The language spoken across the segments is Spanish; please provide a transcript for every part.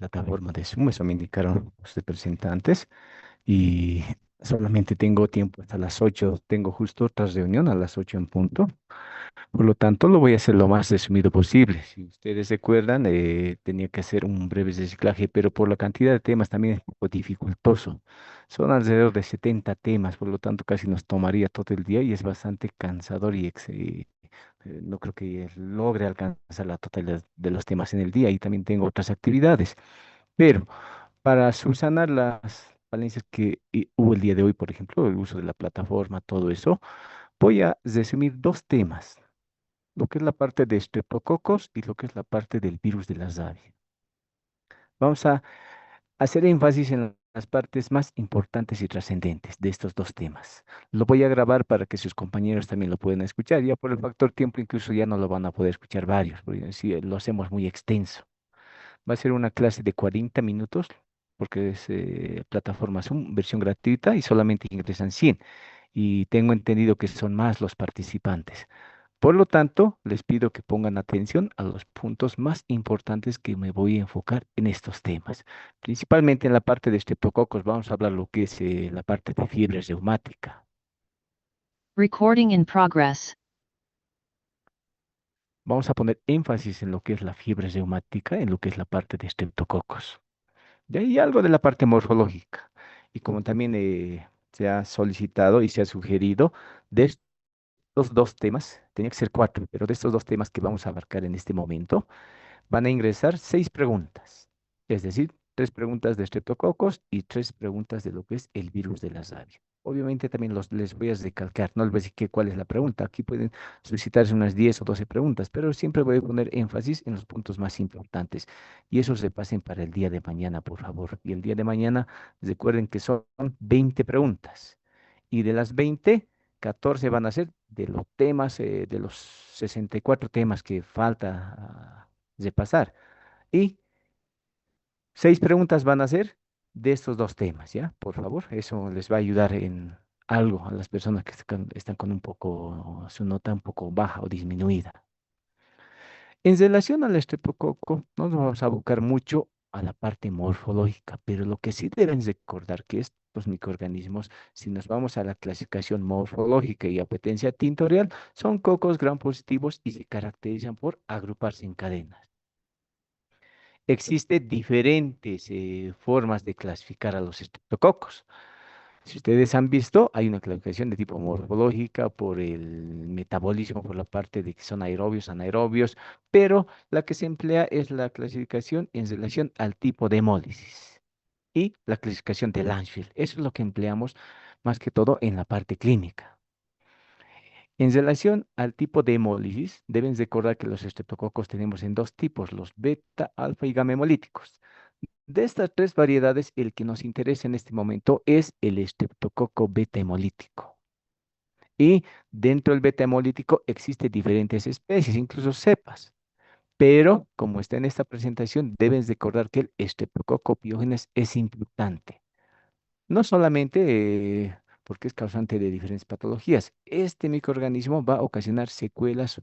plataforma de Zoom, eso me indicaron los representantes, y solamente tengo tiempo hasta las 8. Tengo justo otra reunión a las 8 en punto. Por lo tanto, lo voy a hacer lo más resumido posible. Si ustedes recuerdan, tenía que hacer un breve reciclaje, pero por la cantidad de temas también es un poco dificultoso. Son alrededor de 70 temas, por lo tanto casi nos tomaría todo el día y es bastante cansador y no creo que logre alcanzar la totalidad de los temas en el día y también tengo otras actividades. Pero para subsanar las falencias que hubo el día de hoy, por ejemplo, el uso de la plataforma, todo eso, voy a resumir dos temas, lo que es la parte de estreptococos y lo que es la parte del virus de la rabia. Vamos a hacer énfasis en las partes más importantes y trascendentes de estos dos temas. Lo voy a grabar para que sus compañeros también lo puedan escuchar. Ya por el factor tiempo incluso ya no lo van a poder escuchar varios, porque si lo hacemos muy extenso. Va a ser una clase de 40 minutos porque es plataforma Zoom, versión gratuita y solamente ingresan 100. Y tengo entendido que son más los participantes. Por lo tanto, les pido que pongan atención a los puntos más importantes que me voy a enfocar en estos temas. Principalmente en la parte de estreptococos, vamos a hablar lo que es la parte de fiebre reumática. Recording in progress. Vamos a poner énfasis en lo que es la fiebre reumática, en lo que es la parte de estreptococos. De ahí algo de la parte morfológica. Y como también se ha solicitado y se ha sugerido, de estos dos temas, tenía que ser cuatro, pero de estos dos temas que vamos a abarcar en este momento, van a ingresar 6 preguntas, es decir, 3 preguntas de estreptococos y 3 preguntas de lo que es el virus de la rabia. Obviamente también les voy a recalcar, no les voy a decir cuál es la pregunta. Aquí pueden solicitarse unas 10 o 12 preguntas, pero siempre voy a poner énfasis en los puntos más importantes. Y esos se pasen para el día de mañana, por favor. Y el día de mañana, recuerden que son 20 preguntas. Y de las 20, 14 van a ser de los temas, de los 64 temas que falta repasar. Y 6 preguntas van a ser de estos dos temas, ¿ya? Por favor, eso les va a ayudar en algo a las personas que están con un poco, su nota un poco baja o disminuida. En relación al estreptococo, no nos vamos a abocar mucho a la parte morfológica, pero lo que sí deben recordar que estos microorganismos, si nos vamos a la clasificación morfológica y apetencia tintorial, son cocos gram positivos y se caracterizan por agruparse en cadenas. Existen diferentes formas de clasificar a los estreptococos. Si ustedes han visto, hay una clasificación de tipo morfológica por el metabolismo, por la parte de que son aerobios, anaerobios, pero la que se emplea es la clasificación en relación al tipo de hemólisis y la clasificación de Langefield. Eso es lo que empleamos más que todo en la parte clínica. En relación al tipo de hemólisis, deben recordar que los estreptococos tenemos en dos tipos, los beta, alfa y gamma hemolíticos. De estas tres variedades, el que nos interesa en este momento es el estreptococo beta hemolítico. Y dentro del beta hemolítico existen diferentes especies, incluso cepas. Pero, como está en esta presentación, debes recordar que el estreptococo piógenes es infectante. No solamente porque es causante de diferentes patologías, este microorganismo va a ocasionar secuelas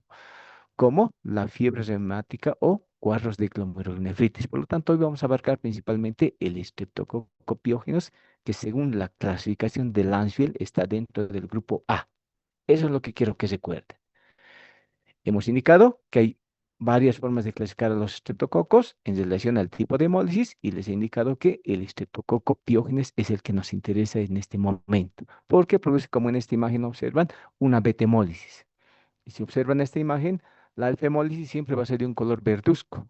como la fiebre reumática o cuadros de glomerulonefritis. Por lo tanto, hoy vamos a abarcar principalmente el estreptococo piógenes, que según la clasificación de Langefield está dentro del grupo A. Eso es lo que quiero que recuerden. Hemos indicado que hay varias formas de clasificar a los estreptococos en relación al tipo de hemólisis y les he indicado que el estreptococo piógenes es el que nos interesa en este momento, porque produce, como en esta imagen observan, una beta hemólisis. Y si observan esta imagen, la alfa hemólisis siempre va a ser de un color verduzco,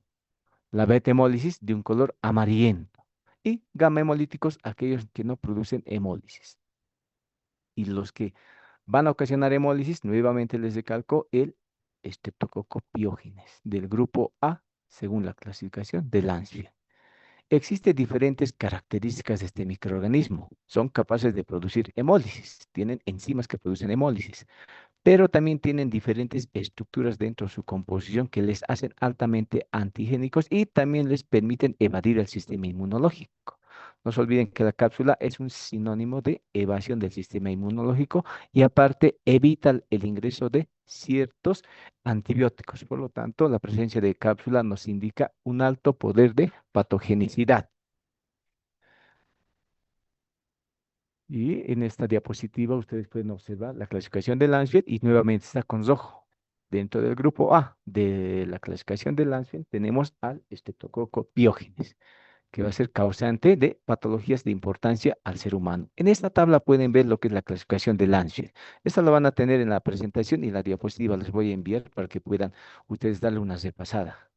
la beta hemólisis de un color amarillento y gamma hemolíticos aquellos que no producen hemólisis. Y los que van a ocasionar hemólisis, nuevamente les recalco el Streptococcus pyogenes del grupo A, según la clasificación de Lancefield. Existen diferentes características de este microorganismo. Son capaces de producir hemólisis, tienen enzimas que producen hemólisis, pero también tienen diferentes estructuras dentro de su composición que les hacen altamente antigénicos y también les permiten evadir el sistema inmunológico. No se olviden que la cápsula es un sinónimo de evasión del sistema inmunológico y aparte evita el ingreso de ciertos antibióticos. Por lo tanto, la presencia de cápsula nos indica un alto poder de patogenicidad. Y en esta diapositiva ustedes pueden observar la clasificación de Landsfield y nuevamente está con rojo. Dentro del grupo A de la clasificación de Landsfield tenemos al Streptococcus pyogenes, que va a ser causante de patologías de importancia al ser humano. En esta tabla pueden ver lo que es la clasificación de Landsfield. Esta lo van a tener en la presentación y la diapositiva les voy a enviar para que puedan ustedes darle una repasada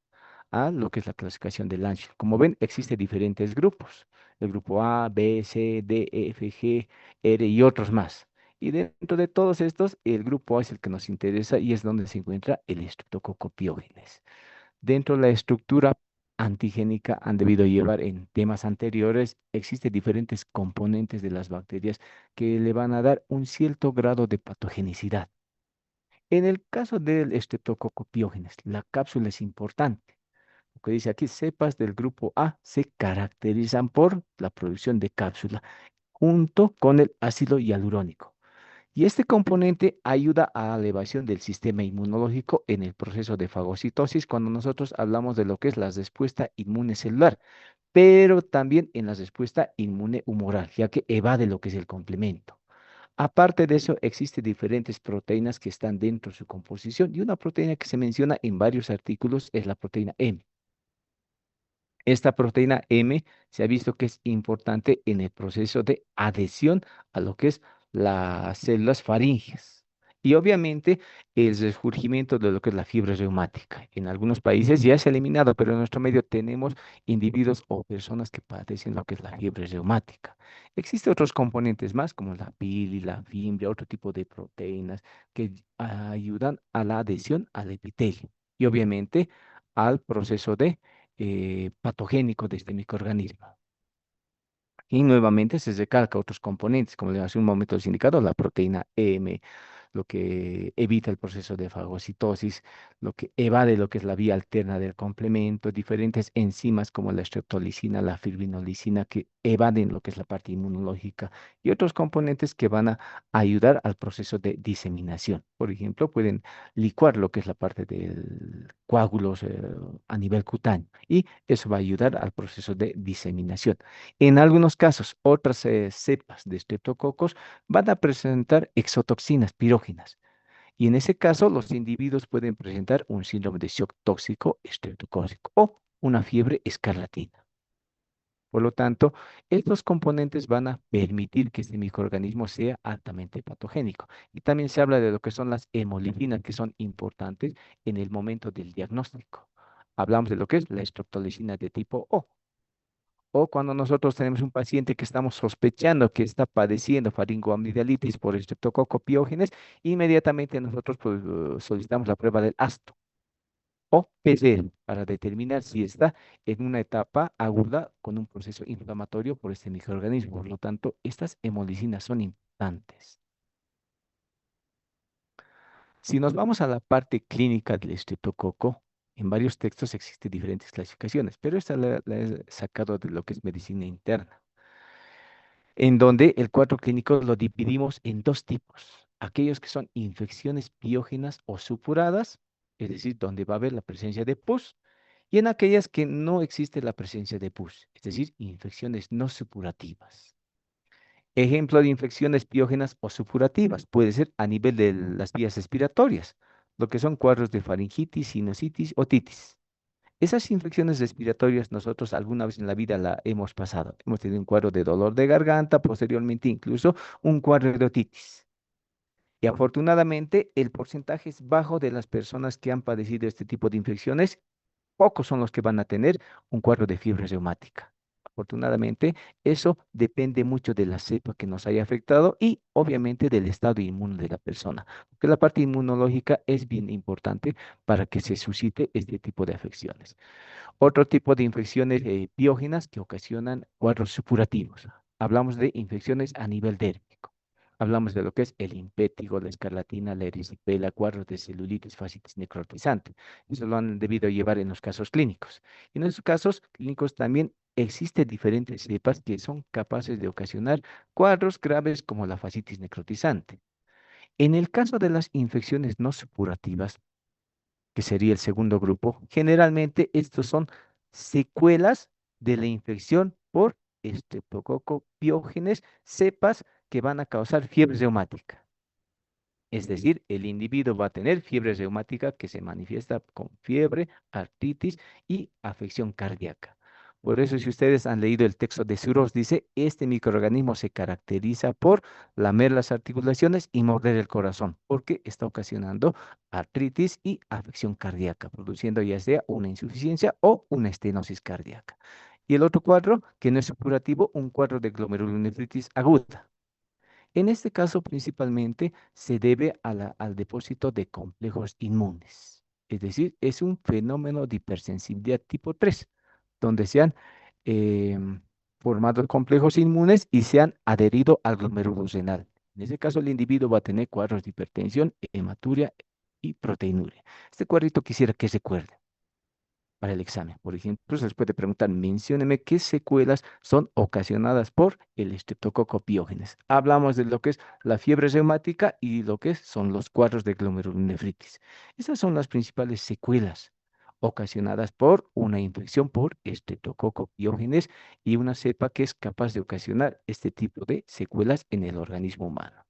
a lo que es la clasificación de Lange. Como ven, existen diferentes grupos. El grupo A, B, C, D, E, F, G, R y otros más. Y dentro de todos estos, el grupo A es el que nos interesa y es donde se encuentra el Streptococcus pyogenes. Dentro de la estructura antigénica han debido llevar en temas anteriores, existen diferentes componentes de las bacterias que le van a dar un cierto grado de patogenicidad. En el caso del Streptococcus pyogenes, la cápsula es importante. Lo que dice aquí, cepas del grupo A se caracterizan por la producción de cápsula junto con el ácido hialurónico. Y este componente ayuda a la elevación del sistema inmunológico en el proceso de fagocitosis cuando nosotros hablamos de lo que es la respuesta inmune celular, pero también en la respuesta inmune humoral, ya que evade lo que es el complemento. Aparte de eso, existen diferentes proteínas que están dentro de su composición y una proteína que se menciona en varios artículos es la proteína M. Esta proteína M se ha visto que es importante en el proceso de adhesión a lo que es las células faríngeas. Y obviamente el resurgimiento de lo que es la fiebre reumática. En algunos países ya se ha eliminado, pero en nuestro medio tenemos individuos o personas que padecen lo que es la fiebre reumática. Existen otros componentes más, como la pili, la fibra, otro tipo de proteínas que ayudan a la adhesión al epitelio. Y obviamente al proceso de patogénico de este microorganismo. Y nuevamente se recalca otros componentes, como hace un momento les indicado, la proteína M, lo que evita el proceso de fagocitosis, lo que evade lo que es la vía alterna del complemento, diferentes enzimas como la streptolicina, la fibrinolicina, que evaden lo que es la parte inmunológica, y otros componentes que van a ayudar al proceso de diseminación. Por ejemplo, pueden licuar lo que es la parte del coágulos a nivel cutáneo, y eso va a ayudar al proceso de diseminación. En algunos casos, otras cepas de estreptococos van a presentar exotoxinas pirógenas. Y en ese caso, los individuos pueden presentar un síndrome de shock tóxico estreptocócico o una fiebre escarlatina. Por lo tanto, estos componentes van a permitir que este microorganismo sea altamente patogénico. Y también se habla de lo que son las hemolipinas, que son importantes en el momento del diagnóstico. Hablamos de lo que es la estreptolicina de tipo O. O cuando nosotros tenemos un paciente que estamos sospechando que está padeciendo faringoamigdalitis por Streptococcus pyogenes, inmediatamente nosotros pues, solicitamos la prueba del ASTO o PCR para determinar si está en una etapa aguda con un proceso inflamatorio por este microorganismo. Por lo tanto, estas hemolicinas son importantes. Si nos vamos a la parte clínica del estreptococo, en varios textos existen diferentes clasificaciones, pero esta la he sacado de lo que es medicina interna, en donde el cuadro clínico lo dividimos en dos tipos. Aquellos que son infecciones piógenas o supuradas, es decir, donde va a haber la presencia de pus, y en aquellas que no existe la presencia de pus, es decir, infecciones no supurativas. Ejemplo de infecciones piógenas o supurativas puede ser a nivel de las vías respiratorias, lo que son cuadros de faringitis, sinusitis, otitis. Esas infecciones respiratorias nosotros alguna vez en la vida la hemos pasado. Hemos tenido un cuadro de dolor de garganta, posteriormente incluso un cuadro de otitis. Y afortunadamente el porcentaje es bajo de las personas que han padecido este tipo de infecciones. Pocos son los que van a tener un cuadro de fiebre reumática. Afortunadamente, eso depende mucho de la cepa que nos haya afectado y obviamente del estado inmune de la persona, porque la parte inmunológica es bien importante para que se suscite este tipo de afecciones. Otro tipo de infecciones biógenas que ocasionan cuadros supurativos. Hablamos de infecciones a nivel dérmico. Hablamos de lo que es el impétigo, la escarlatina, la erisipela, cuadros de celulitis, fascitis necrotizante. Eso lo han debido llevar en los casos clínicos. Y en estos casos clínicos también existen diferentes cepas que son capaces de ocasionar cuadros graves como la fascitis necrotizante. En el caso de las infecciones no supurativas, que sería el segundo grupo, generalmente estos son secuelas de la infección por Streptococcus pyogenes, cepas que van a causar fiebre reumática. Es decir, el individuo va a tener fiebre reumática que se manifiesta con fiebre, artritis y afección cardíaca. Por eso, si ustedes han leído el texto de Suros, dice, este microorganismo se caracteriza por lamer las articulaciones y morder el corazón, porque está ocasionando artritis y afección cardíaca, produciendo ya sea una insuficiencia o una estenosis cardíaca. Y el otro cuadro, que no es curativo, un cuadro de glomerulonefritis aguda. En este caso, principalmente se debe al depósito de complejos inmunes. Es decir, es un fenómeno de hipersensibilidad tipo 3, donde se han em, formado complejos inmunes y se han adherido al glomérulo renal. En ese caso, el individuo va a tener cuadros de hipertensión, hematuria y proteinuria. Este cuadrito quisiera que recuerde para el examen. Por ejemplo, se les puede preguntar, mencióneme qué secuelas son ocasionadas por el estreptococo piógenes. Hablamos de lo que es la fiebre reumática y lo que son los cuadros de glomerulonefritis. Esas son las principales secuelas ocasionadas por una infección por estreptococo piógenes y una cepa que es capaz de ocasionar este tipo de secuelas en el organismo humano.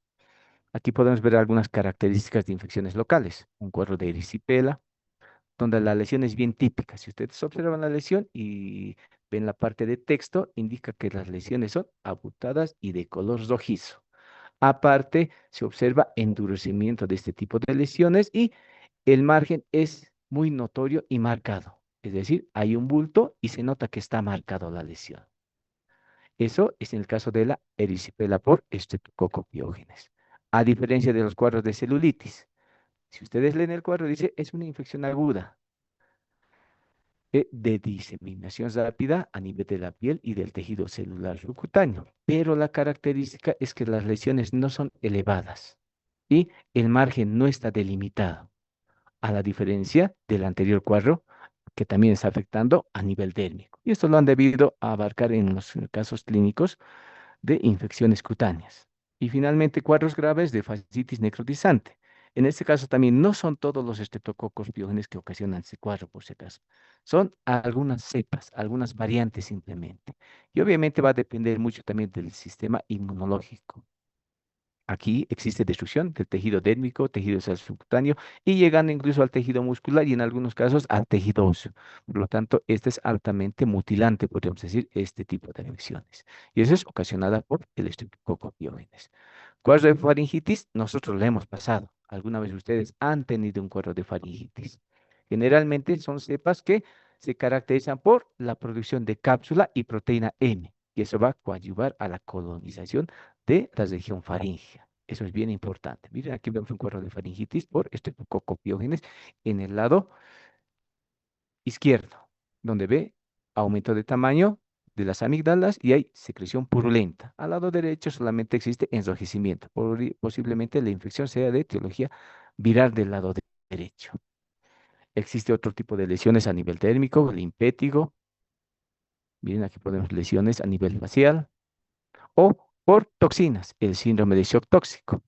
Aquí podemos ver algunas características de infecciones locales. Un cuadro de erisipela, donde la lesión es bien típica. Si ustedes observan la lesión y ven la parte de texto, indica que las lesiones son abultadas y de color rojizo. Aparte, se observa endurecimiento de este tipo de lesiones y el margen es muy notorio y marcado. Es decir, hay un bulto y se nota que está marcado la lesión. Eso es en el caso de la erisipela por Streptococcus pyogenes. A diferencia de los cuadros de celulitis. Si ustedes leen el cuadro, dice, es una infección aguda de diseminación rápida a nivel de la piel y del tejido celular subcutáneo. Pero la característica es que las lesiones no son elevadas y el margen no está delimitado, a la diferencia del anterior cuadro, que también está afectando a nivel térmico. Y esto lo han debido abarcar en los casos clínicos de infecciones cutáneas. Y finalmente, cuadros graves de fascitis necrotizante. En este caso también no son todos los estreptococos piógenes que ocasionan este cuadro, por si acaso. Son algunas cepas, algunas variantes simplemente. Y obviamente va a depender mucho también del sistema inmunológico. Aquí existe destrucción del tejido dérmico, tejido subcutáneo y llegando incluso al tejido muscular y en algunos casos al tejido óseo. Por lo tanto, este es altamente mutilante, podríamos decir, este tipo de afecciones. Y eso es ocasionada por el estreptococo piógenes. Cuadro de faringitis, nosotros lo hemos pasado. ¿Alguna vez ustedes han tenido un cuadro de faringitis? Generalmente son cepas que se caracterizan por la producción de cápsula y proteína M, y eso va a coadyuvar a la colonización de la región faríngea. Eso es bien importante. Miren, aquí vemos un cuadro de faringitis por estreptococcus en el lado izquierdo, donde ve aumento de tamaño de las amígdalas y hay secreción purulenta. Al lado derecho solamente existe enrojecimiento. Posiblemente la infección sea de etiología viral del lado derecho. Existe otro tipo de lesiones a nivel térmico, limpético. Miren, aquí podemos lesiones a nivel facial o por toxinas, el síndrome de shock tóxico.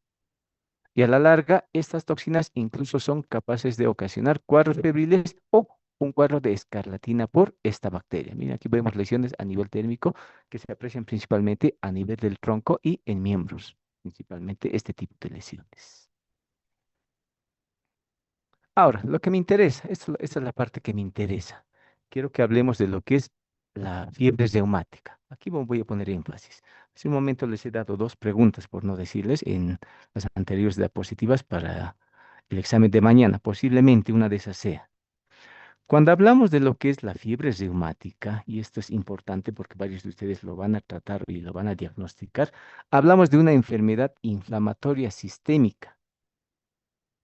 Y a la larga, estas toxinas incluso son capaces de ocasionar cuadros febriles o un cuadro de escarlatina por esta bacteria. Miren, aquí vemos lesiones a nivel térmico que se aprecian principalmente a nivel del tronco y en miembros, principalmente este tipo de lesiones. Ahora, lo que me interesa, esta es la parte que me interesa. Quiero que hablemos de lo que es la fiebre reumática. Aquí voy a poner énfasis. Hace un momento les he dado dos preguntas, por no decirles, en las anteriores diapositivas para el examen de mañana. Posiblemente una de esas sea. Cuando hablamos de lo que es la fiebre reumática, y esto es importante porque varios de ustedes lo van a tratar y lo van a diagnosticar, hablamos de una enfermedad inflamatoria sistémica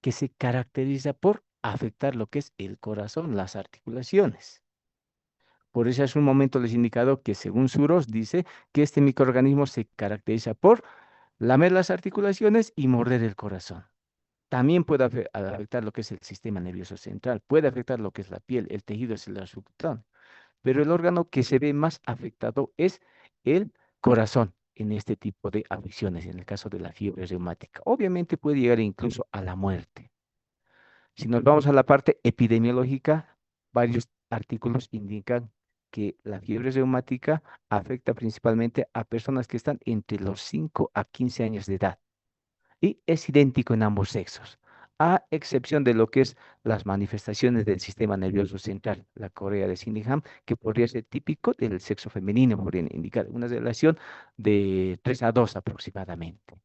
que se caracteriza por afectar lo que es el corazón, las articulaciones. Por eso hace un momento les he indicado que según Suros dice que este microorganismo se caracteriza por lamer las articulaciones y morder el corazón. También puede afectar lo que es el sistema nervioso central, puede afectar lo que es la piel, el tejido celular subcutáneo. pero el órgano que se ve más afectado es el corazón en este tipo de afecciones, en el caso de la fiebre reumática. Obviamente puede llegar incluso a la muerte. Si nos vamos a la parte epidemiológica, varios artículos indican que la fiebre reumática afecta principalmente a personas que están entre los 5 a 15 años de edad y es idéntico en ambos sexos, a excepción de lo que es las manifestaciones del sistema nervioso central, la Corea de Sydenham, que podría ser típico del sexo femenino, podrían indicar una relación de 3 a 2 aproximadamente.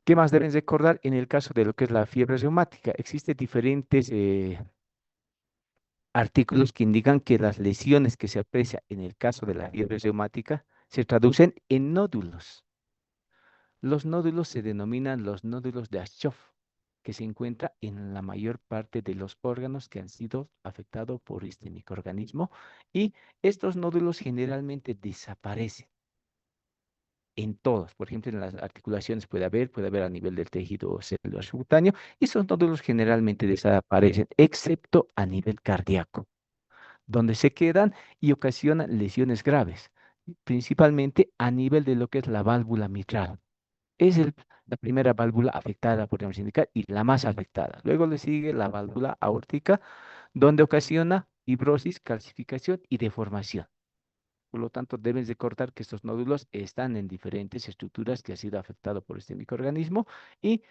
¿Qué más deben recordar en el caso de lo que es la fiebre reumática? Existen diferentes artículos que indican que las lesiones que se aprecian en el caso de la fiebre reumática se traducen en nódulos. Los nódulos se denominan los nódulos de Aschoff, que se encuentra en la mayor parte de los órganos que han sido afectados por este microorganismo y estos nódulos generalmente desaparecen en todos. Por ejemplo, en las articulaciones puede haber a nivel del tejido celular subcutáneo y esos nódulos generalmente desaparecen, excepto a nivel cardíaco, donde se quedan y ocasionan lesiones graves, principalmente a nivel de lo que es la válvula mitral. Es la primera válvula afectada, podríamos indicar, y la más afectada. Luego le sigue la válvula aórtica, donde ocasiona fibrosis, calcificación y deformación. Por lo tanto, debes de cortar que estos nódulos están en diferentes estructuras que han sido afectado por este microorganismo y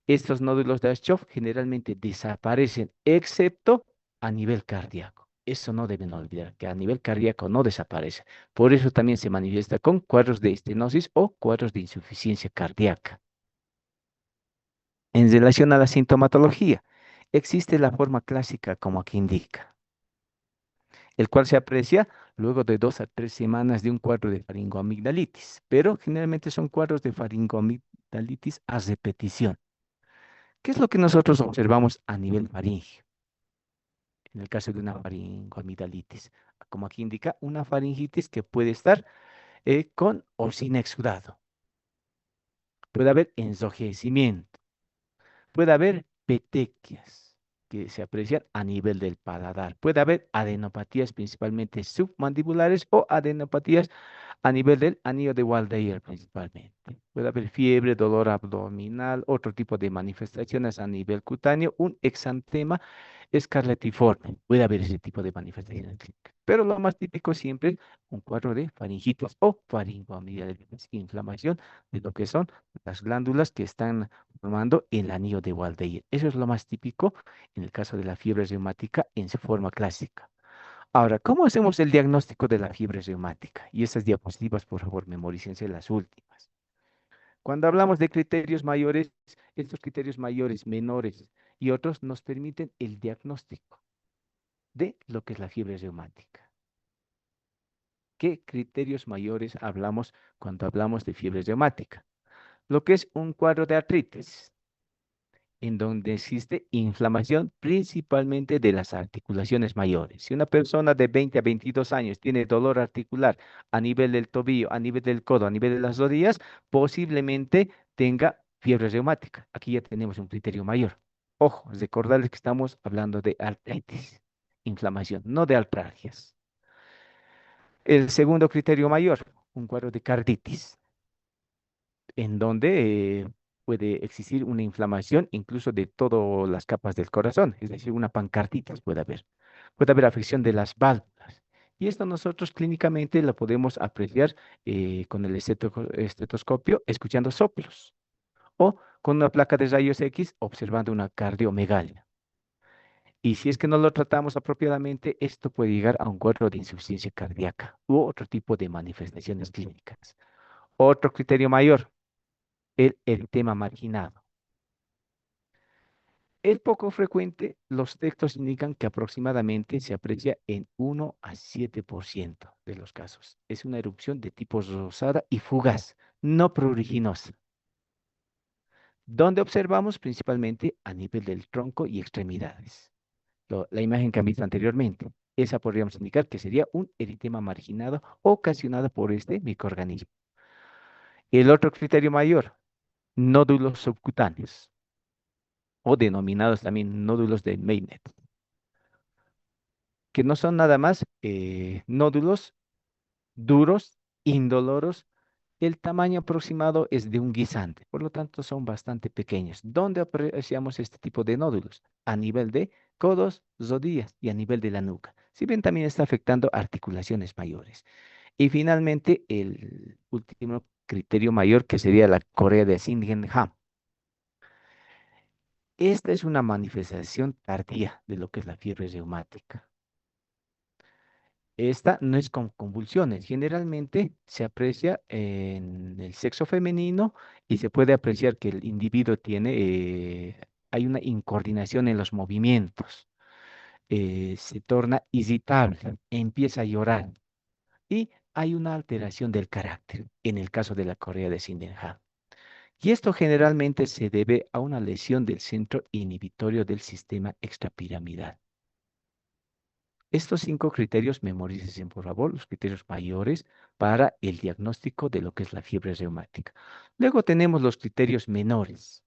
estos nódulos de Aschoff generalmente desaparecen, excepto a nivel cardíaco. Eso no deben olvidar, que a nivel cardíaco no desaparece. Por eso también se manifiesta con cuadros de estenosis o cuadros de insuficiencia cardíaca. En relación a la sintomatología, existe la forma clásica como aquí indica, el cual se aprecia luego de 2 a 3 semanas de un cuadro de faringoamigdalitis, pero generalmente son cuadros de faringoamigdalitis a repetición. ¿Qué es lo que nosotros observamos a nivel faríngeo? En el caso de una faringoamigdalitis, como aquí indica, una faringitis que puede estar con o sin exudado. Puede haber enrojecimiento. Puede haber petequias que se aprecian a nivel del paladar. Puede haber adenopatías principalmente submandibulares o adenopatías a nivel del anillo de Waldeyer principalmente. Puede haber fiebre, dolor abdominal, otro tipo de manifestaciones a nivel cutáneo, un exantema escarlatiforme. Puede haber ese tipo de manifestaciones clínicas. Pero lo más típico siempre es un cuadro de faringitis o faringoamigdalitis, inflamación de lo que son las glándulas que están formando el anillo de Waldeyer. Eso es lo más típico en el caso de la fiebre reumática en su forma clásica. Ahora, ¿cómo hacemos el diagnóstico de la fiebre reumática? Y esas diapositivas, por favor, memorícense las últimas. Cuando hablamos de criterios mayores, estos criterios mayores, menores y otros nos permiten el diagnóstico de lo que es la fiebre reumática. ¿Qué criterios mayores hablamos cuando hablamos de fiebre reumática? Lo que es un cuadro de artritis, en donde existe inflamación principalmente de las articulaciones mayores. Si una persona de 20 a 22 años tiene dolor articular a nivel del tobillo, a nivel del codo, a nivel de las rodillas, posiblemente tenga fiebre reumática. Aquí ya tenemos un criterio mayor. Ojo, recordarles que estamos hablando de artritis, inflamación, no de artralgias. El segundo criterio mayor, un cuadro de carditis en donde puede existir una inflamación incluso de todas las capas del corazón, es decir, una pancartitis puede haber. Puede haber afección de las válvulas. Y esto nosotros clínicamente lo podemos apreciar con el estetoscopio, escuchando soplos, o con una placa de rayos X observando una cardiomegalia. Y si es que no lo tratamos apropiadamente, esto puede llegar a un cuadro de insuficiencia cardíaca u otro tipo de manifestaciones clínicas. Otro criterio mayor, el eritema marginado. Es poco frecuente, los textos indican que aproximadamente se aprecia en 1 a 7% de los casos. Es una erupción de tipo rosada y fugaz, no pruriginosa, donde observamos principalmente a nivel del tronco y extremidades. La imagen que han visto anteriormente, esa podríamos indicar que sería un eritema marginado ocasionado por este microorganismo. El otro criterio mayor, nódulos subcutáneos o denominados también nódulos de Meynet, que no son nada más nódulos duros, indoloros. El tamaño aproximado es de un guisante, por lo tanto son bastante pequeños. ¿Dónde apreciamos este tipo de nódulos? A nivel de codos, rodillas y a nivel de la nuca. Si bien también está afectando articulaciones mayores. Y finalmente, el último criterio mayor que sería la Corea de Sydenham. Esta es una manifestación tardía de lo que es la fiebre reumática. Esta no es con convulsiones, generalmente se aprecia en el sexo femenino y se puede apreciar que el individuo tiene, hay una incoordinación en los movimientos, se torna irritable, empieza a llorar y hay una alteración del carácter en el caso de la Corea de Sydenham. Y esto generalmente se debe a una lesión del centro inhibitorio del sistema extrapiramidal. Estos 5 criterios, memorícense por favor, los criterios mayores para el diagnóstico de lo que es la fiebre reumática. Luego tenemos los criterios menores.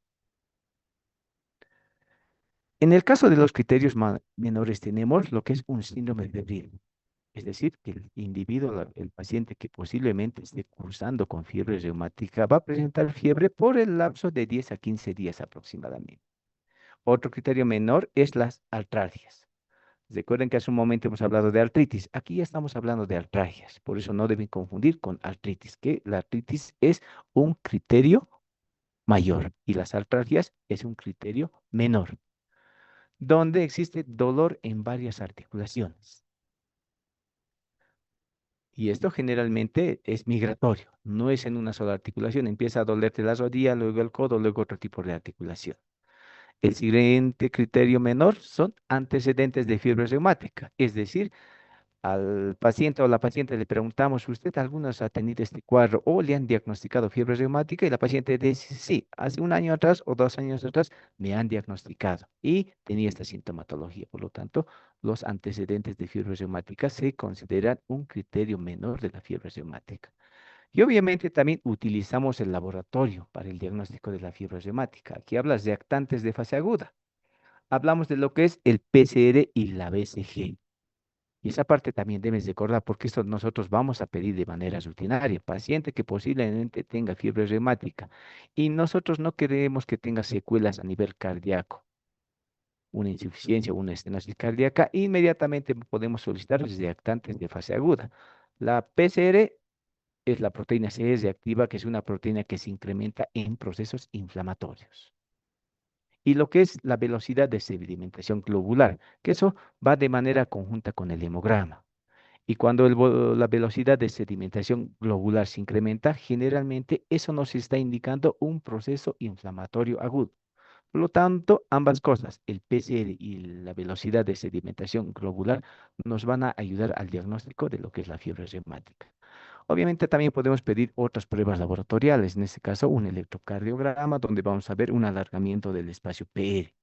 En el caso de los criterios menores tenemos lo que es un síndrome febril, es decir, que el individuo, el paciente que posiblemente esté cursando con fiebre reumática va a presentar fiebre por el lapso de 10 a 15 días aproximadamente. Otro criterio menor es las artralgias. Recuerden que hace un momento hemos hablado de artritis. Aquí ya estamos hablando de artralgias. Por eso no deben confundir con artritis, que la artritis es un criterio mayor y las artralgias es un criterio menor, donde existe dolor en varias articulaciones. Y esto generalmente es migratorio, no es en una sola articulación. Empieza a dolerte la rodilla, luego el codo, luego otro tipo de articulación. El siguiente criterio menor son antecedentes de fiebre reumática, es decir, al paciente o la paciente le preguntamos, ¿usted alguna vez ha tenido este cuadro o le han diagnosticado fiebre reumática? Y la paciente dice, sí, hace un año atrás o 2 años atrás me han diagnosticado y tenía esta sintomatología. Por lo tanto, los antecedentes de fiebre reumática se consideran un criterio menor de la fiebre reumática. Y obviamente también utilizamos el laboratorio para el diagnóstico de la fiebre reumática. Aquí hablas de reactantes de fase aguda. Hablamos de lo que es el PCR y la BCG. Y esa parte también debes recordar, porque esto nosotros vamos a pedir de manera rutinaria. Paciente que posiblemente tenga fiebre reumática y nosotros no queremos que tenga secuelas a nivel cardíaco, una insuficiencia o una estenosis cardíaca, inmediatamente podemos solicitar los reactantes de fase aguda. La PCR es la proteína C reactiva, que es una proteína que se incrementa en procesos inflamatorios. Y lo que es la velocidad de sedimentación globular, que eso va de manera conjunta con el hemograma. Y cuando la velocidad de sedimentación globular se incrementa, generalmente eso nos está indicando un proceso inflamatorio agudo. Por lo tanto, ambas cosas, el PCR y la velocidad de sedimentación globular, nos van a ayudar al diagnóstico de lo que es la fiebre reumática. Obviamente también podemos pedir otras pruebas laboratoriales, en este caso un electrocardiograma, donde vamos a ver un alargamiento del espacio PR.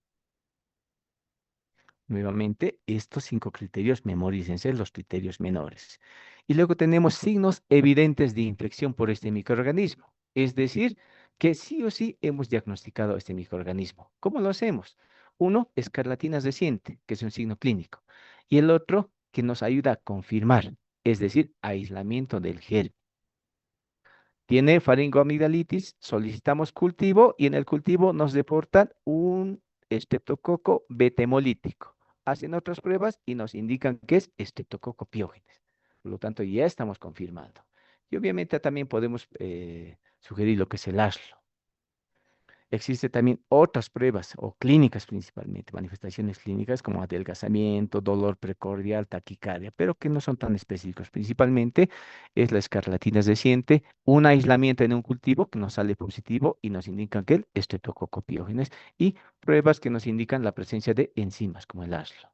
Nuevamente, estos 5 criterios, memorícense los criterios menores. Y luego tenemos signos evidentes de infección por este microorganismo. Es decir, que sí o sí hemos diagnosticado este microorganismo. ¿Cómo lo hacemos? Uno, escarlatina reciente, que es un signo clínico. Y el otro, que nos ayuda a confirmar, es decir, aislamiento del germen. Tiene faringoamigdalitis, solicitamos cultivo y en el cultivo nos deportan un estreptococo beta-hemolítico. Hacen otras pruebas y nos indican que es estreptococo piógenes. Por lo tanto, ya estamos confirmando. Y obviamente también podemos sugerir lo que es el ASLO. Existen también otras pruebas o clínicas principalmente, manifestaciones clínicas como adelgazamiento, dolor precordial, taquicardia, pero que no son tan específicos. Principalmente es la escarlatina reciente, un aislamiento en un cultivo que nos sale positivo y nos indican que el estreptococo piógenes y pruebas que nos indican la presencia de enzimas como el ASLO.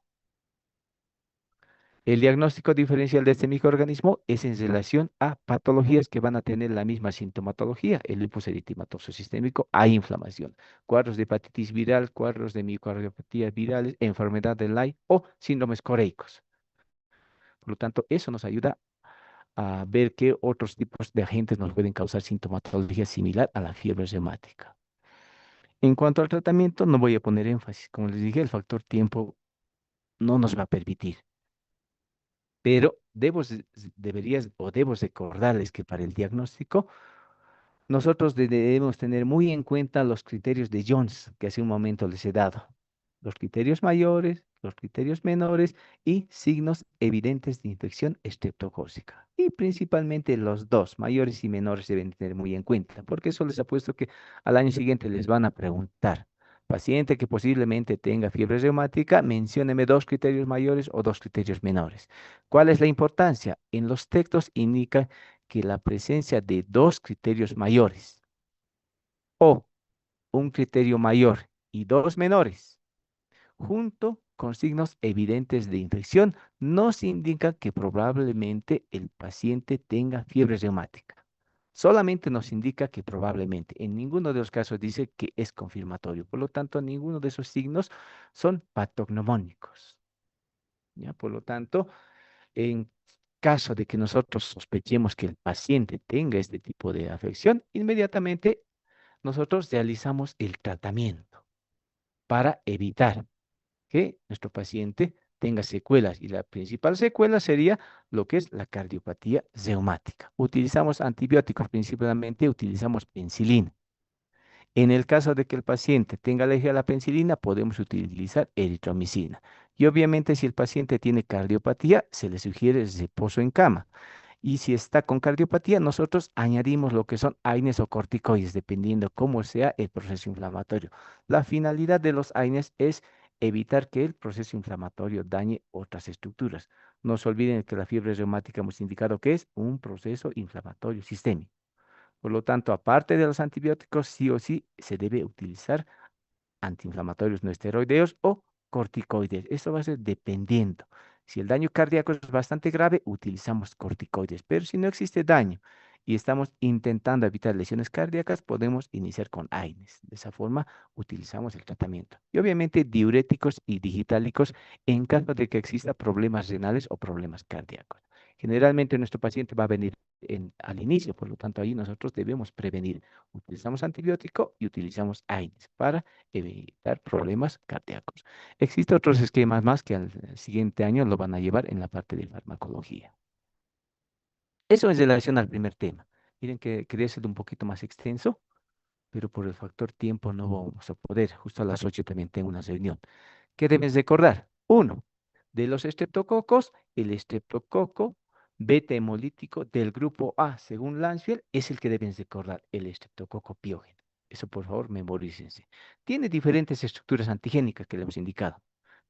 El diagnóstico diferencial de este microorganismo es en relación a patologías que van a tener la misma sintomatología, el lupus eritematoso sistémico, hay inflamación, cuadros de hepatitis viral, cuadros de microardiopatías virales, enfermedad de Lyme o síndromes coreicos. Por lo tanto, eso nos ayuda a ver qué otros tipos de agentes nos pueden causar sintomatología similar a la fiebre reumática. En cuanto al tratamiento, no voy a poner énfasis. Como les dije, el factor tiempo no nos va a permitir. Pero deberías o debo recordarles que para el diagnóstico nosotros debemos tener muy en cuenta los criterios de Jones, que hace un momento les he dado. Los criterios mayores, los criterios menores y signos evidentes de infección estreptocócica. Y principalmente los dos, mayores y menores, deben tener muy en cuenta, porque eso les apuesto que al año siguiente les van a preguntar. Paciente que posiblemente tenga fiebre reumática, mencióneme dos criterios mayores o dos criterios menores. ¿Cuál es la importancia? En los textos indica que la presencia de dos criterios mayores o un criterio mayor y dos menores, junto con signos evidentes de infección, nos indica que probablemente el paciente tenga fiebre reumática. Solamente nos indica que probablemente, en ninguno de los casos dice que es confirmatorio. Por lo tanto, ninguno de esos signos son patognomónicos. ¿Ya? Por lo tanto, en caso de que nosotros sospechemos que el paciente tenga este tipo de afección, inmediatamente nosotros realizamos el tratamiento para evitar que nuestro paciente tenga secuelas. Y la principal secuela sería lo que es la cardiopatía reumática. Utilizamos antibióticos, principalmente utilizamos penicilina. En el caso de que el paciente tenga alergia a la penicilina, podemos utilizar eritromicina. Y obviamente si el paciente tiene cardiopatía, se le sugiere reposo en cama. Y si está con cardiopatía, nosotros añadimos lo que son AINES o corticoides, dependiendo cómo sea el proceso inflamatorio. La finalidad de los AINES es evitar que el proceso inflamatorio dañe otras estructuras. No se olviden que la fiebre reumática hemos indicado que es un proceso inflamatorio sistémico. Por lo tanto, aparte de los antibióticos, sí o sí se debe utilizar antiinflamatorios no esteroideos o corticoides. Esto va a ser dependiendo. Si el daño cardíaco es bastante grave, utilizamos corticoides, pero si no existe daño y estamos intentando evitar lesiones cardíacas, podemos iniciar con AINES. De esa forma, utilizamos el tratamiento. Y obviamente diuréticos y digitálicos en caso de que exista problemas renales o problemas cardíacos. Generalmente nuestro paciente va a venir al inicio, por lo tanto ahí nosotros debemos prevenir. Utilizamos antibiótico y utilizamos AINES para evitar problemas cardíacos. Existen otros esquemas más que al siguiente año lo van a llevar en la parte de farmacología. Eso en relación al primer tema. Miren que quería ser un poquito más extenso, pero por el factor tiempo no vamos a poder. Justo a las 8 también tengo una reunión. ¿Qué debes recordar? Uno, de los estreptococos, el estreptococo beta hemolítico del grupo A, según Lansfield, es el que debes recordar, el estreptococo piógeno. Eso, por favor, memorícense. Tiene diferentes estructuras antigénicas que le hemos indicado,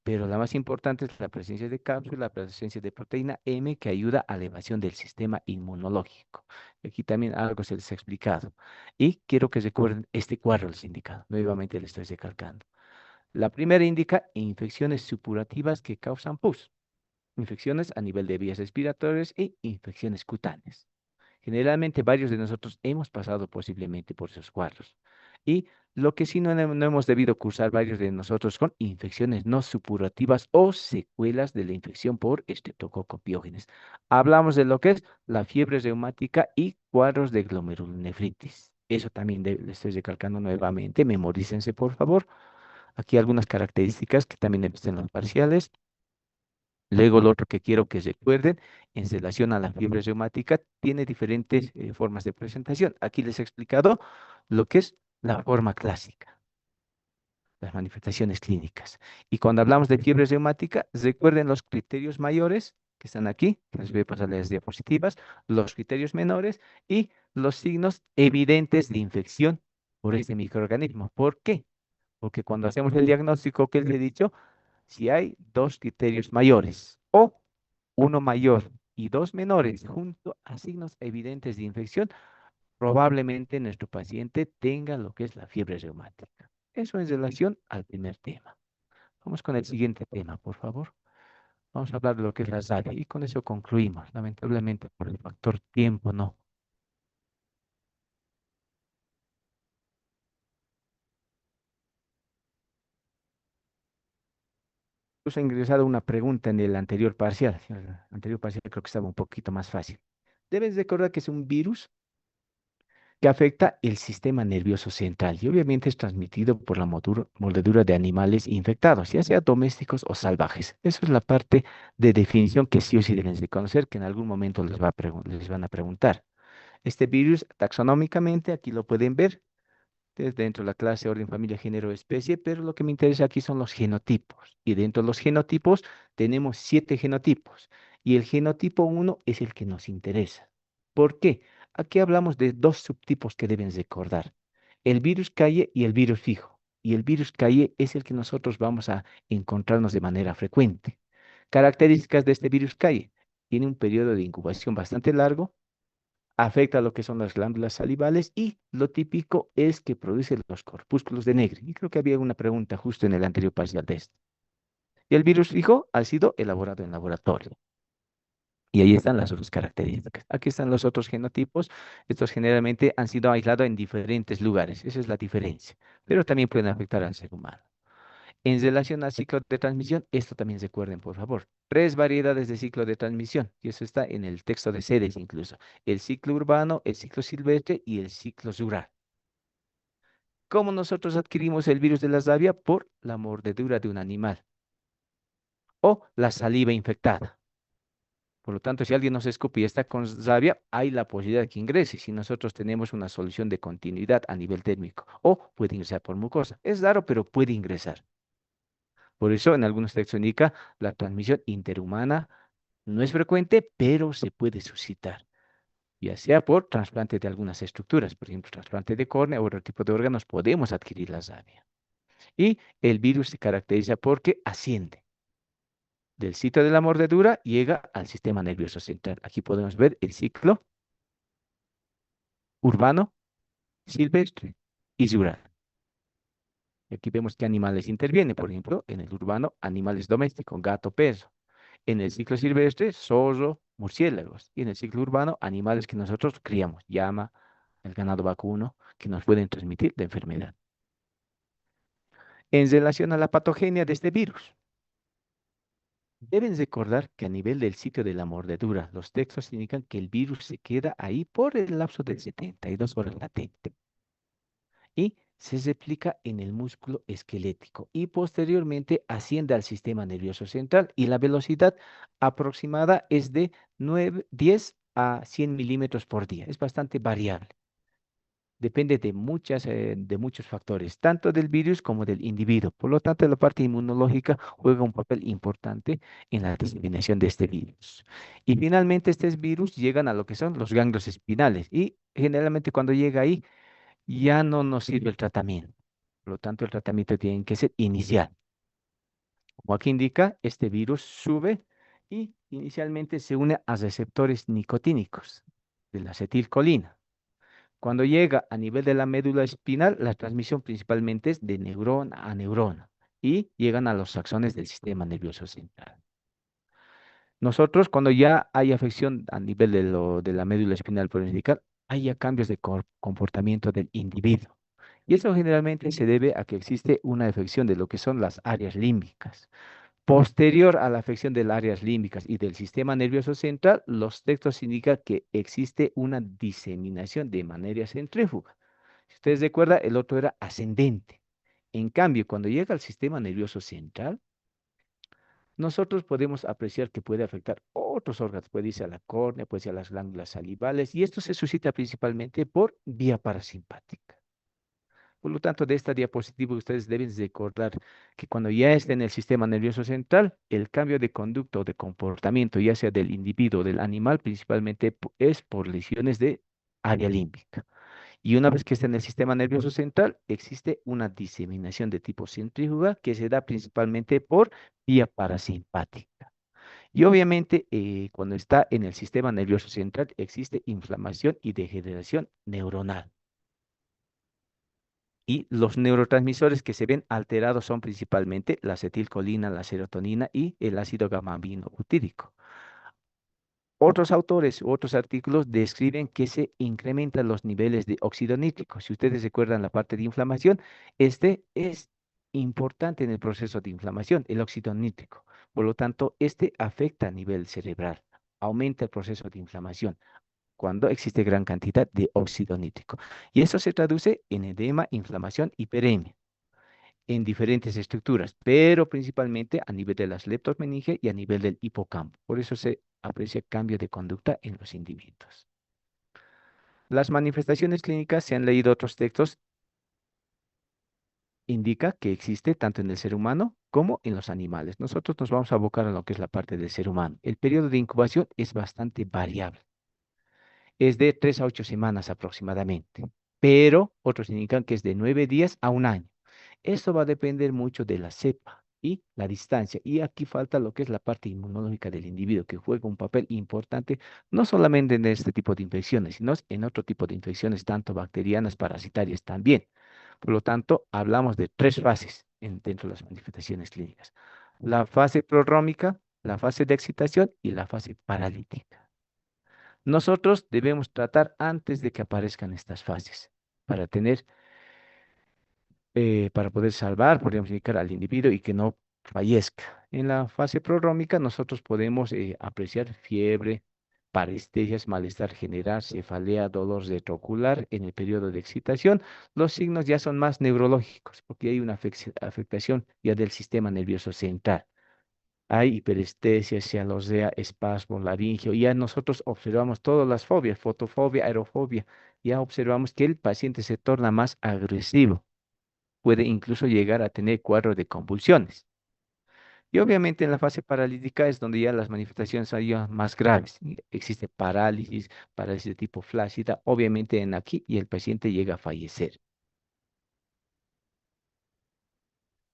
pero la más importante es la presencia de cápsula, la presencia de proteína M que ayuda a la elevación del sistema inmunológico. Aquí también algo se les ha explicado. Y quiero que recuerden este cuadro les he indicado. Nuevamente le estoy recalcando. La primera indica infecciones supurativas que causan pus, infecciones a nivel de vías respiratorias e infecciones cutáneas. Generalmente varios de nosotros hemos pasado posiblemente por esos cuadros. Y lo que sí no hemos debido cursar varios de nosotros con infecciones no supurativas o secuelas de la infección por estreptococo piógenes. Hablamos de lo que es la fiebre reumática y cuadros de glomerulonefritis. Eso también le estoy recalcando nuevamente. Memorícense, por favor. Aquí algunas características que también existen en los parciales. Luego, lo otro que quiero que recuerden en relación a la fiebre reumática tiene diferentes formas de presentación. Aquí les he explicado lo que es la forma clásica, las manifestaciones clínicas. Y cuando hablamos de fiebre reumática, recuerden los criterios mayores que están aquí, que les voy a pasar las diapositivas, los criterios menores y los signos evidentes de infección por este microorganismo. ¿Por qué? Porque cuando hacemos el diagnóstico que les he dicho, si hay dos criterios mayores o uno mayor y dos menores junto a signos evidentes de infección, probablemente nuestro paciente tenga lo que es la fiebre reumática. Eso en relación al primer tema. Vamos con el siguiente tema, por favor. Vamos a hablar de lo que es la SARI y con eso concluimos. Lamentablemente por el factor tiempo no. Nos ha ingresado una pregunta en el anterior parcial. El anterior parcial creo que estaba un poquito más fácil. Debes recordar que es un virus que afecta el sistema nervioso central y obviamente es transmitido por la mordedura de animales infectados, ya sea domésticos o salvajes. Eso es la parte de definición que sí o sí deben de conocer, que en algún momento les van a preguntar. Este virus, taxonómicamente, aquí lo pueden ver, es dentro de la clase, orden, familia, género, especie, pero lo que me interesa aquí son los genotipos. Y dentro de los genotipos tenemos 7 genotipos. Y el genotipo uno es el que nos interesa. ¿Por qué? Aquí hablamos de dos subtipos que deben recordar. El virus calle y el virus fijo. Y el virus calle es el que nosotros vamos a encontrarnos de manera frecuente. Características de este virus calle. Tiene un periodo de incubación bastante largo, afecta lo que son las glándulas salivales y lo típico es que produce los corpúsculos de Negri. Y creo que había una pregunta justo en el anterior parcial de esto. Y el virus fijo ha sido elaborado en laboratorio. Y ahí están las otras características. Aquí están los otros genotipos. Estos generalmente han sido aislados en diferentes lugares. Esa es la diferencia. Pero también pueden afectar al ser humano. En relación al ciclo de transmisión, esto también recuerden, por favor. 3 variedades de ciclo de transmisión, y eso está en el texto de sedes incluso. El ciclo urbano, el ciclo silvestre y el ciclo rural. ¿Cómo nosotros adquirimos el virus de la savia? Por la mordedura de un animal o la saliva infectada. Por lo tanto, si alguien nos escupe y está con savia, hay la posibilidad de que ingrese si nosotros tenemos una solución de continuidad a nivel térmico. O puede ingresar por mucosa. Es raro, pero puede ingresar. Por eso en algunos textos indica la transmisión interhumana no es frecuente, pero se puede suscitar, ya sea por trasplante de algunas estructuras, por ejemplo, trasplante de córnea o otro tipo de órganos, podemos adquirir la savia. Y el virus se caracteriza porque asciende del sitio de la mordedura, llega al sistema nervioso central. Aquí podemos ver el ciclo urbano, silvestre y rural. Y aquí vemos qué animales intervienen, por ejemplo, en el urbano, animales domésticos, gato, perro. En el ciclo silvestre, zorro, murciélagos. Y en el ciclo urbano, animales que nosotros criamos, llama, el ganado vacuno, que nos pueden transmitir la enfermedad. En relación a la patogenia de este virus, deben recordar que a nivel del sitio de la mordedura, los textos indican que el virus se queda ahí por el lapso de 72 horas latente y se replica en el músculo esquelético y posteriormente asciende al sistema nervioso central y la velocidad aproximada es de 10 a 100 milímetros por día. Es bastante variable. Depende de muchos factores, tanto del virus como del individuo. Por lo tanto, la parte inmunológica juega un papel importante en la diseminación de este virus. Y finalmente, estos virus llegan a lo que son los ganglios espinales y generalmente cuando llega ahí, ya no nos sirve el tratamiento. Por lo tanto, el tratamiento tiene que ser inicial. Como aquí indica, este virus sube y inicialmente se une a receptores nicotínicos de la acetilcolina. Cuando llega a nivel de la médula espinal, la transmisión principalmente es de neurona a neurona y llegan a los axones del sistema nervioso central. Nosotros, cuando ya hay afección a nivel de la médula espinal por indicar, hay ya cambios de comportamiento del individuo. Y eso generalmente se debe a que existe una afección de lo que son las áreas límbicas. Posterior a la afección de las áreas límbicas y del sistema nervioso central, los textos indican que existe una diseminación de manera centrífuga. Si ustedes recuerdan, el otro era ascendente. En cambio, cuando llega al sistema nervioso central, nosotros podemos apreciar que puede afectar otros órganos, puede irse a la córnea, puede irse a las glándulas salivales, y esto se suscita principalmente por vía parasimpática. Por lo tanto, de esta diapositiva ustedes deben recordar que cuando ya esté en el sistema nervioso central, el cambio de conducta o de comportamiento, ya sea del individuo o del animal, principalmente es por lesiones de área límbica. Y una vez que está en el sistema nervioso central, existe una diseminación de tipo centrífuga que se da principalmente por vía parasimpática. Y obviamente, cuando está en el sistema nervioso central, existe inflamación y degeneración neuronal. Y los neurotransmisores que se ven alterados son principalmente la acetilcolina, la serotonina y el ácido gamma-aminobutírico. Otros autores u otros artículos describen que se incrementan los niveles de óxido nítrico. Si ustedes recuerdan la parte de inflamación, este es importante en el proceso de inflamación, el óxido nítrico. Por lo tanto, este afecta a nivel cerebral, aumenta el proceso de inflamación, cuando existe gran cantidad de óxido nítrico. Y eso se traduce en edema, inflamación, hiperemia en diferentes estructuras, pero principalmente a nivel de las leptomeninges y a nivel del hipocampo. Por eso se aprecia cambio de conducta en los individuos. Las manifestaciones clínicas, se han leído otros textos, indica que existe tanto en el ser humano como en los animales. Nosotros nos vamos a abocar a lo que es la parte del ser humano. El periodo de incubación es bastante variable. Es de 3 a 8 semanas aproximadamente, pero otros indican que es de 9 días a un año. Esto va a depender mucho de la cepa y la distancia. Y aquí falta lo que es la parte inmunológica del individuo, que juega un papel importante no solamente en este tipo de infecciones, sino en otro tipo de infecciones, tanto bacterianas, parasitarias también. Por lo tanto, hablamos de tres fases dentro de las manifestaciones clínicas. La fase prodrómica, la fase de excitación y la fase paralítica. Nosotros debemos tratar antes de que aparezcan estas fases para tener, para poder salvar, podríamos indicar al individuo y que no fallezca. En la fase prodrómica nosotros podemos apreciar fiebre, parestesias, malestar general, cefalea, dolor retroocular. En el periodo de excitación, los signos ya son más neurológicos porque hay una afectación ya del sistema nervioso central. Hay hiperestesia, cialosea, espasmo, laringio. Y ya nosotros observamos todas las fobias, fotofobia, aerofobia. Ya observamos que el paciente se torna más agresivo. Puede incluso llegar a tener cuadros de convulsiones. Y obviamente en la fase paralítica es donde ya las manifestaciones son ya más graves. Y existe parálisis, parálisis de tipo flácida, obviamente en aquí y el paciente llega a fallecer.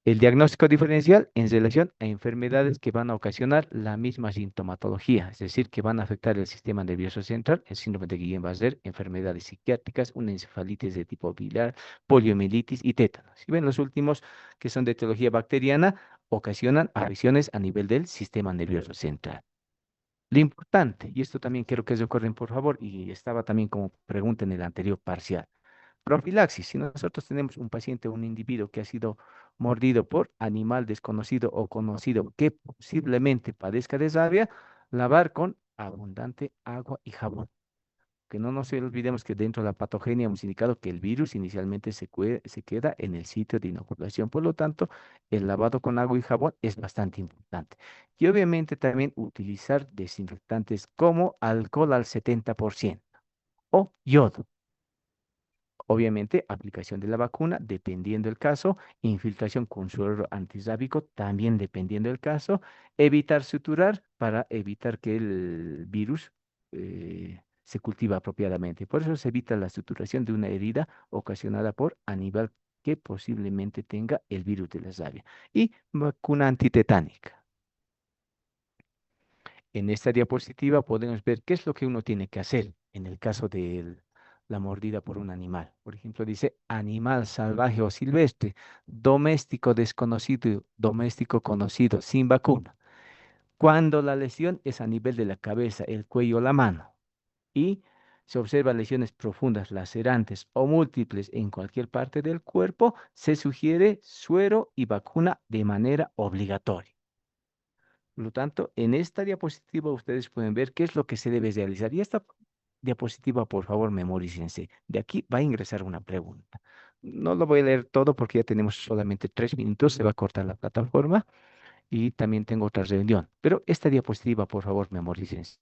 El diagnóstico diferencial en relación a enfermedades que van a ocasionar la misma sintomatología, es decir, que van a afectar el sistema nervioso central, el síndrome de Guillain-Barré, enfermedades psiquiátricas, una encefalitis de tipo biliar, poliomielitis y tétanos. Si ven los últimos, que son de etiología bacteriana, ocasionan afecciones a nivel del sistema nervioso central. Lo importante, y esto también quiero que recuerden por favor, y estaba también como pregunta en el anterior parcial. Profilaxis. Si nosotros tenemos un paciente, un individuo que ha sido mordido por animal desconocido o conocido que posiblemente padezca de rabia, lavar con abundante agua y jabón. Que no nos olvidemos que dentro de la patogenia hemos indicado que el virus inicialmente se queda en el sitio de inoculación. Por lo tanto, el lavado con agua y jabón es bastante importante. Y obviamente también utilizar desinfectantes como alcohol al 70% o yodo. Obviamente, aplicación de la vacuna, dependiendo del caso, infiltración con suero antirrábico, también dependiendo del caso, evitar suturar para evitar que el virus se cultiva apropiadamente. Por eso se evita la suturación de una herida ocasionada por animal que posiblemente tenga el virus de la rabia. Y vacuna antitetánica. En esta diapositiva podemos ver qué es lo que uno tiene que hacer en el caso de la mordida por un animal. Por ejemplo, dice animal salvaje o silvestre, doméstico conocido, sin vacuna. Cuando la lesión es a nivel de la cabeza, el cuello o la mano y se observan lesiones profundas, lacerantes o múltiples en cualquier parte del cuerpo, se sugiere suero y vacuna de manera obligatoria. Por lo tanto, en esta diapositiva ustedes pueden ver qué es lo que se debe realizar. Y esta diapositiva, por favor, memorícense. De aquí va a ingresar una pregunta. No lo voy a leer todo porque ya tenemos solamente 3 minutos, se va a cortar la plataforma y también tengo otra reunión. Pero esta diapositiva, por favor, memorícense.